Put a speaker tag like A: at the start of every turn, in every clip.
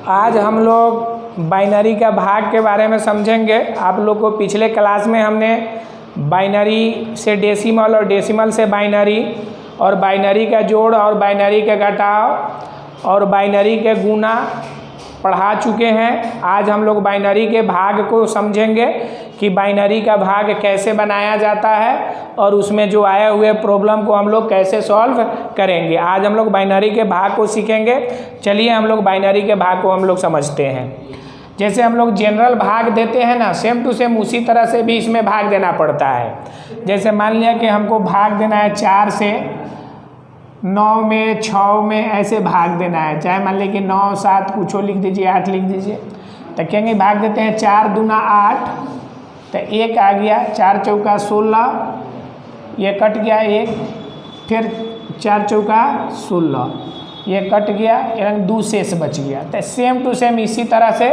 A: आज हम लोग बाइनरी का भाग के बारे में समझेंगे। आप लोग को पिछले क्लास में हमने बाइनरी से डेसिमल और डेसिमल से बाइनरी और बाइनरी का जोड़ और बाइनरी का घटाव और बाइनरी के गुना पढ़ा चुके हैं। आज हम लोग बाइनरी के भाग को समझेंगे कि बाइनरी का भाग कैसे बनाया जाता है और उसमें जो आए हुए प्रॉब्लम को हम लोग कैसे सॉल्व करेंगे। आज हम लोग बाइनरी के भाग को सीखेंगे। चलिए हम लोग बाइनरी के भाग को हम लोग समझते हैं। जैसे हम लोग जनरल भाग देते हैं ना, सेम टू सेम उसी तरह से भी इसमें भाग देना पड़ता है। जैसे मान लिया कि हमको भाग देना है 4 से 9 में, 6 में, ऐसे भाग देना है। चाहे मान लीजिए कि 9, 7 कुछ लिख दीजिए, 8 लिख दीजिए। तो कहेंगे भाग देते हैं 4 दूना 8, तो 1 आ गया, 4 चौका 16, ये कट गया 1, फिर 4 चौका 16, ये कट गया, यानी 2 शेष बच गया। तो सेम टू सेम इसी तरह से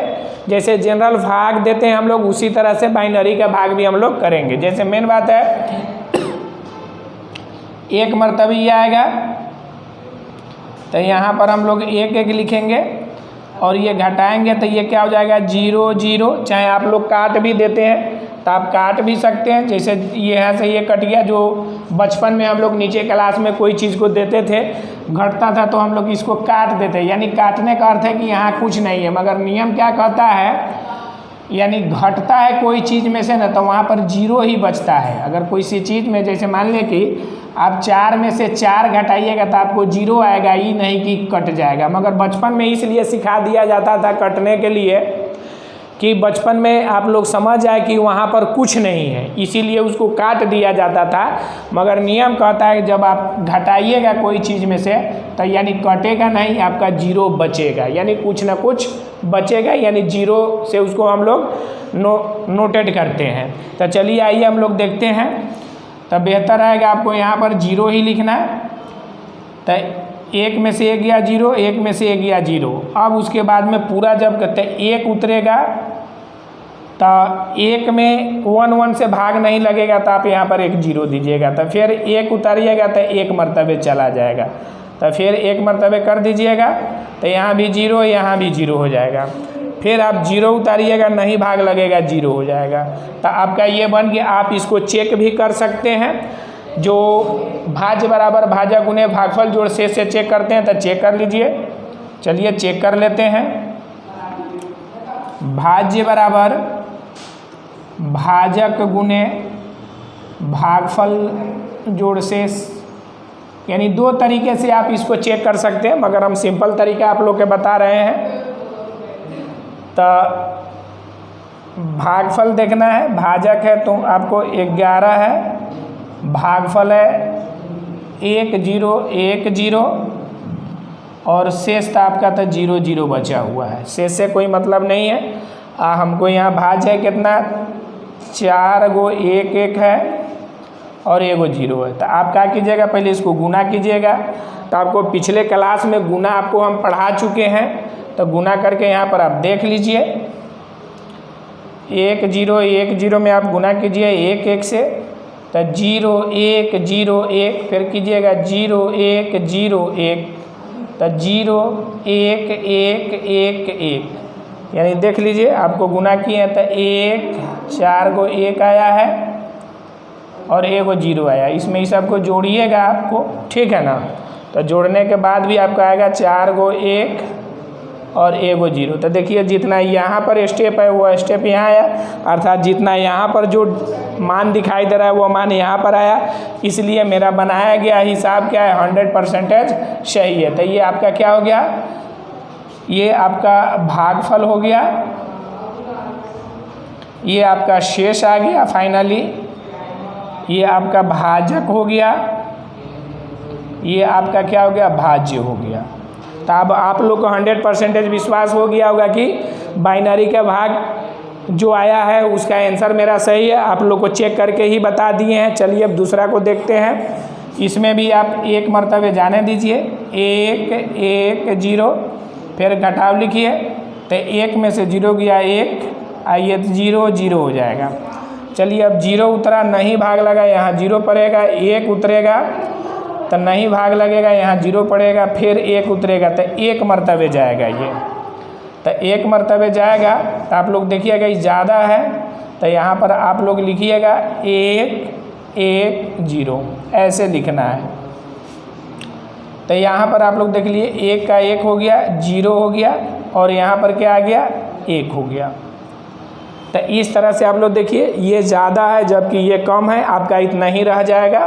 A: जैसे जनरल भाग देते हैं हम लोग, उसी तरह से बाइनरी का भाग भी हम लोग करेंगे। जैसे मेन बात है, एक मरतबा ये आएगा तो यहाँ पर हम लोग 1 1 लिखेंगे और ये घटाएंगे तो ये क्या हो जाएगा 0 0। चाहे आप लोग काट भी देते हैं तो आप काट भी सकते हैं। जैसे यहाँ से ये कट गया, जो बचपन में हम लोग नीचे क्लास में कोई चीज़ को देते थे, घटता था तो हम लोग इसको काट देते हैं। यानी काटने का अर्थ है कि यहाँ कुछ नहीं है, मगर नियम क्या कहता है, यानी घटता है कोई चीज़ में से ना, तो वहाँ पर 0 ही बचता है। अगर कोई सी चीज़ में, जैसे मान लें कि आप 4 में से 4 घटाइएगा तो आपको 0 आएगा, ही नहीं कि कट जाएगा। मगर बचपन में इसलिए सिखा दिया जाता था कटने के लिए कि बचपन में आप लोग समझ जाए कि वहाँ पर कुछ नहीं है, इसीलिए उसको काट दिया जाता था। मगर नियम कहता है कि जब आप घटाइएगा कोई चीज़ में से तो यानी कटेगा नहीं, आपका 0 बचेगा, यानी कुछ ना कुछ बचेगा, यानी 0 से उसको हम लोग नोटेट करते हैं। तो चलिए आइए हम लोग देखते हैं। तो बेहतर रहेगा आपको यहाँ पर 0 ही लिखना है। तो 1 में से 1 गया 0, 1 में से 1 गया 0। अब उसके बाद में पूरा जब कहते हैं 1 उतरेगा तो 1 में 1 1 से भाग नहीं लगेगा, तो आप यहाँ पर 1 0 दीजिएगा। तो फिर 1 उतारिएगा तो 1 मरतबे चला जाएगा, तो फिर 1 मरतबे कर दीजिएगा तो यहाँ भी 0, यहाँ भी 0 हो जाएगा। फिर आप 0 उतारिएगा, नहीं भाग लगेगा, 0 हो जाएगा। तो आपका ये बन गया। आप इसको चेक भी कर सकते हैं, जो भाज्य बराबर भाजक गुने भागफल जोड़ शेष से चेक करते हैं, तो चेक कर लीजिए। चलिए चेक कर लेते हैं। भाज्य बराबर भाजक गुने भागफल जोड़ शेष, यानी 2 तरीके से आप इसको चेक कर सकते हैं, मगर हम सिंपल तरीका आप लोग के बता रहे हैं। तो भागफल देखना है, भाजक है तो आपको 11 है, भागफल है 1 0 1 0, और शेष तो आपका तो 0 0 बचा हुआ है। शेष से कोई मतलब नहीं है। हमको यहाँ भाज्य है कितना, 4 गो 1 1 है और 1 0 है। तो आप क्या कीजिएगा, पहले इसको गुना कीजिएगा। तो आपको पिछले क्लास में गुना आपको हम पढ़ा चुके हैं, तो गुना करके यहाँ पर आप देख लीजिए। 1 0 1 0 में आप गुना कीजिए 1 1 से, तो 0 1 0 1, फिर कीजिएगा 0 1 0 1, तो 0 1 1 1 1, यानी देख लीजिए आपको गुना किए हैं तो 1 4 गो 1 आया है और 1 0 आया। इसमें इस सबको जोड़िएगा आपको, ठीक है ना। तो जोड़ने के बाद भी आपका आएगा 4 गो 1 और 1 0। तो देखिए जितना यहाँ पर स्टेप है वो स्टेप यहाँ आया, अर्थात जितना यहाँ पर जो मान दिखाई दे रहा है वो मान यहाँ पर आया। इसलिए मेरा बनाया गया हिसाब क्या है, 100% सही है। तो ये आपका क्या हो गया, ये आपका भागफल हो गया, ये आपका शेष आ गया फाइनली, ये आपका भाजक हो गया, ये आपका क्या हो गया, भाज्य हो गया। तो अब आप लोग को 100% विश्वास हो गया होगा कि बाइनरी का भाग जो आया है उसका आंसर मेरा सही है। आप लोग को चेक करके ही बता दिए हैं। चलिए अब दूसरा को देखते हैं। इसमें भी आप 1 मरतबे जाने दीजिए, 1 1 0, फिर घटाव लिखिए, तो 1 में से 0 गया 1, आइए 0 0 हो जाएगा। चलिए अब 0 उतरा, नहीं भाग लगा, यहाँ 0 पड़ेगा, 1 उतरेगा तो नहीं भाग लगेगा, यहाँ 0 पड़ेगा, फिर 1 उतरेगा तो 1 मरतबे जाएगा ये। तो तो एक मरतबे जाएगा तो आप लोग देखिएगा ये ज़्यादा है, तो यहाँ पर आप लोग लिखिएगा 1 1 0 ऐसे लिखना है। तो यहाँ पर आप लोग देख लिए 1 का 1 हो गया, 0 हो गया, और यहाँ पर क्या आ गया 1 हो गया। तो इस तरह से आप लोग देखिए ये ज़्यादा है जबकि ये कम है, आपका इतना ही रह जाएगा।